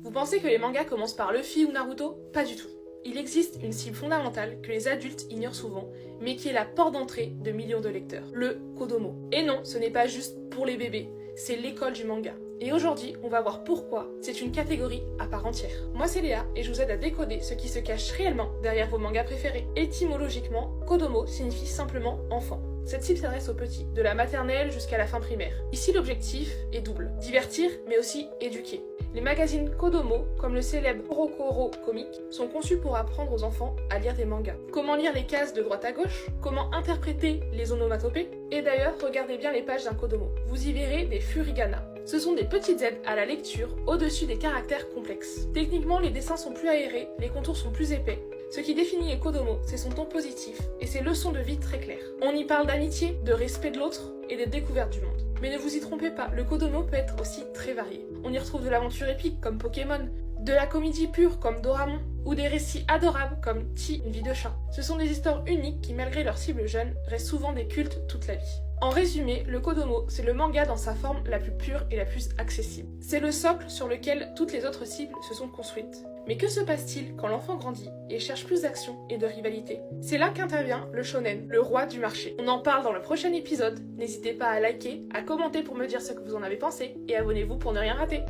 Vous pensez que les mangas commencent par Luffy ou Naruto? Pas du tout. Il existe une cible fondamentale que les adultes ignorent souvent, mais qui est la porte d'entrée de millions de lecteurs, le Kodomo. Et non, ce n'est pas juste pour les bébés, c'est l'école du manga. Et aujourd'hui, on va voir pourquoi c'est une catégorie à part entière. Moi c'est Léa et je vous aide à décoder ce qui se cache réellement derrière vos mangas préférés. Étymologiquement, Kodomo signifie simplement enfant. Cette cible s'adresse aux petits, de la maternelle jusqu'à la fin primaire. Ici l'objectif est double, divertir mais aussi éduquer. Les magazines Kodomo, comme le célèbre Korokoro Comic, sont conçus pour apprendre aux enfants à lire des mangas. Comment lire les cases de droite à gauche, comment interpréter les onomatopées, et d'ailleurs regardez bien les pages d'un Kodomo. Vous y verrez des furigana. Ce sont des petites aides à la lecture au-dessus des caractères complexes. Techniquement, les dessins sont plus aérés, les contours sont plus épais. Ce qui définit les Kodomo, c'est son ton positif et ses leçons de vie très claires. On y parle d'amitié, de respect de l'autre et des découvertes du monde. Mais ne vous y trompez pas, le Kodomo peut être aussi très varié. On y retrouve de l'aventure épique comme Pokémon, de la comédie pure comme Doraemon, ou des récits adorables comme Ti, une vie de chat. Ce sont des histoires uniques qui, malgré leur cible jeune, restent souvent des cultes toute la vie. En résumé, le Kodomo, c'est le manga dans sa forme la plus pure et la plus accessible. C'est le socle sur lequel toutes les autres cibles se sont construites. Mais que se passe-t-il quand l'enfant grandit et cherche plus d'action et de rivalité? C'est là qu'intervient le shonen, le roi du marché. On en parle dans le prochain épisode. N'hésitez pas à liker, à commenter pour me dire ce que vous en avez pensé et abonnez-vous pour ne rien rater.